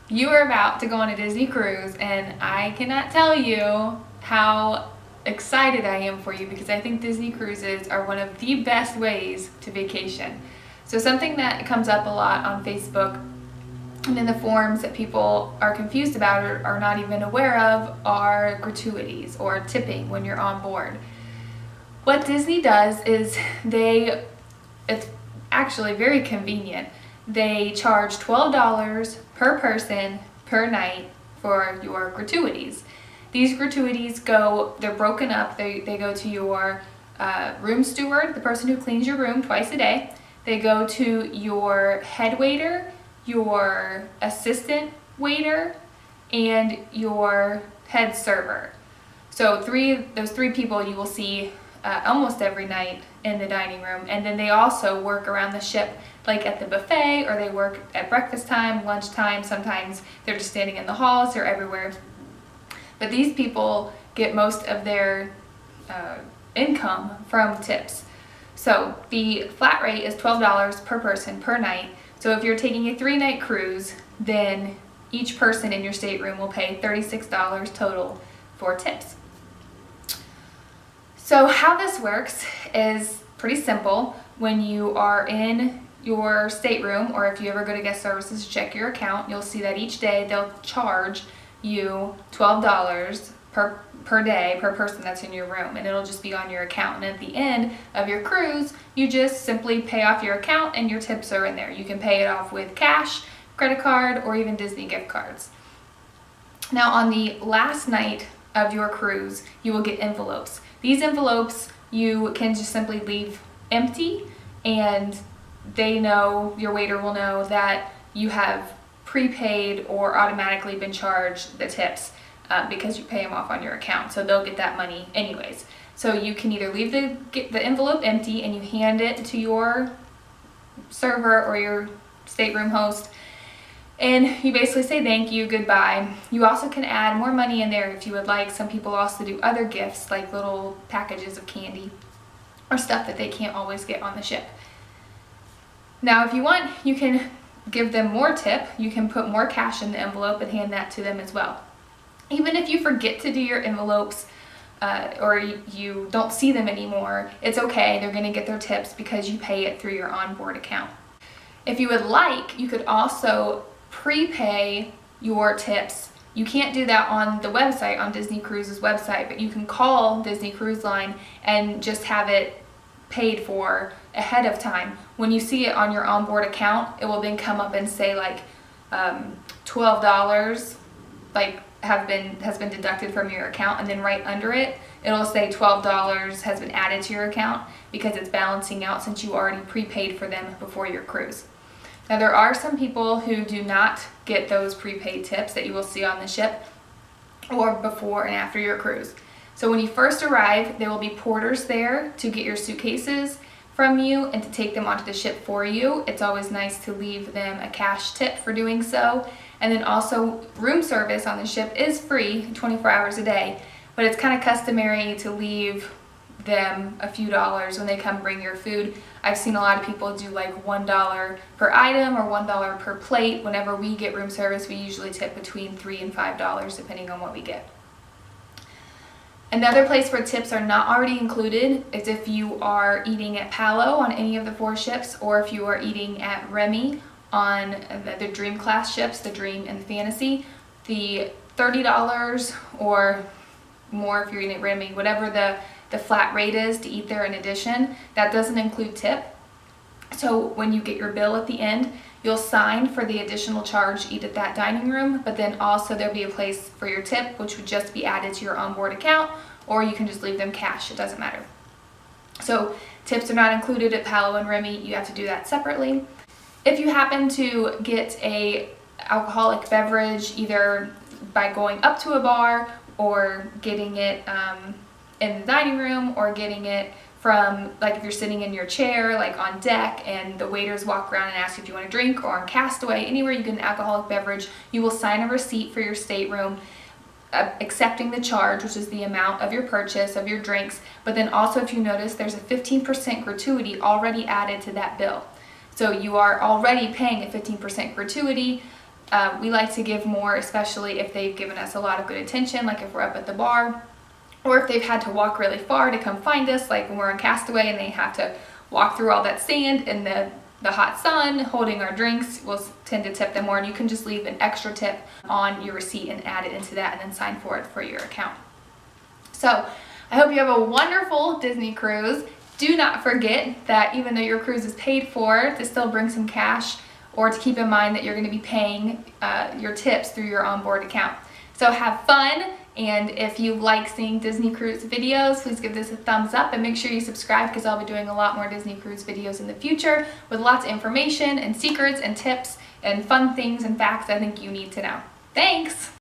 You are about to go on a Disney cruise, and I cannot tell you how excited I am for you because I think Disney cruises are one of the best ways to vacation. So something that comes up a lot on Facebook and in the forums that people are confused about or are not even aware of are gratuities or tipping when you're on board. What Disney does is it's actually very convenient. They charge $12 per person per night for your gratuities. These gratuities they're broken up. They go to your room steward, the person who cleans your room twice a day. They go to your head waiter, your assistant waiter, and your head server. So those three people you will see almost every night in the dining room. And then they also work around the ship, like at the buffet, or they work at breakfast time, lunchtime. Sometimes they're just standing in the halls. They're everywhere. But these people get most of their income from tips. So the flat rate is $12 per person per night. So if you're taking a 3-night cruise, then each person in your stateroom will pay $36 total for tips. So how this works is pretty simple. When you are in your stateroom, or if you ever go to guest services to check your account, you'll see that each day they'll charge you $12 per day per person that's in your room, and it'll just be on your account. And at the end of your cruise, you just simply pay off your account and your tips are in there. You can pay it off with cash, credit card, or even Disney gift cards. Now on the last night of your cruise, you will get envelopes. These envelopes you can just simply leave empty, and your waiter will know that you have prepaid or automatically been charged the tips because you pay them off on your account. So they'll get that money anyways. So you can either leave the envelope empty and you hand it to your server or your stateroom host, and you basically say thank you, goodbye. You also can add more money in there if you would like. Some people also do other gifts like little packages of candy or stuff that they can't always get on the ship. Now if you want, you can give them more tip. You can put more cash in the envelope and hand that to them as well. Even if you forget to do your envelopes or you don't see them anymore, it's okay. They're going to get their tips because you pay it through your onboard account. If you would like, you could also prepay your tips. You can't do that on the website, on Disney Cruise's website, but you can call Disney Cruise Line and just have it paid for ahead of time. When you see it on your onboard account, it will then come up and say like $12 has been deducted from your account, and then right under it it'll say $12 has been added to your account because it's balancing out since you already prepaid for them before your cruise. Now there are some people who do not get those prepaid tips that you will see on the ship or before and after your cruise. So when you first arrive, there will be porters there to get your suitcases from you and to take them onto the ship for you. It's always nice to leave them a cash tip for doing so. And then also room service on the ship is free 24 hours a day, but it's kind of customary to leave them a few dollars when they come bring your food. I've seen a lot of people do like $1 per item or $1 per plate. Whenever we get room service, we usually tip between $3 and $5 depending on what we get. Another place where tips are not already included is if you are eating at Palo on any of the 4 ships, or if you are eating at Remy on the Dream class ships, the Dream and the Fantasy. The $30 or more if you're eating at Remy, whatever the flat rate is to eat there in addition, that doesn't include tip. So when you get your bill at the end, you'll sign for the additional charge to eat at that dining room, but then also there'll be a place for your tip, which would just be added to your onboard account, or you can just leave them cash, it doesn't matter. So tips are not included at Palo and Remy, you have to do that separately. If you happen to get a alcoholic beverage, either by going up to a bar or getting it in the dining room, or getting it from, like if you're sitting in your chair, like on deck, and the waiters walk around and ask you if you want a drink, or on Castaway, anywhere you get an alcoholic beverage, you will sign a receipt for your stateroom accepting the charge, which is the amount of your purchase of your drinks. But then also, if you notice, there's a 15% gratuity already added to that bill. So you are already paying a 15% gratuity We like to give more, especially if they've given us a lot of good attention, like if we're up at the bar, or if they've had to walk really far to come find us, like when we're in Castaway and they have to walk through all that sand in the hot sun holding our drinks. We'll tend to tip them more, and you can just leave an extra tip on your receipt and add it into that and then sign for it for your account. So I hope you have a wonderful Disney cruise. Do not forget that even though your cruise is paid for, to still bring some cash, or to keep in mind that you're going to be paying your tips through your onboard account. So have fun, and if you like seeing Disney cruise videos, please give this a thumbs up and make sure you subscribe, because I'll be doing a lot more Disney cruise videos in the future with lots of information and secrets and tips and fun things and facts I think you need to know. Thanks!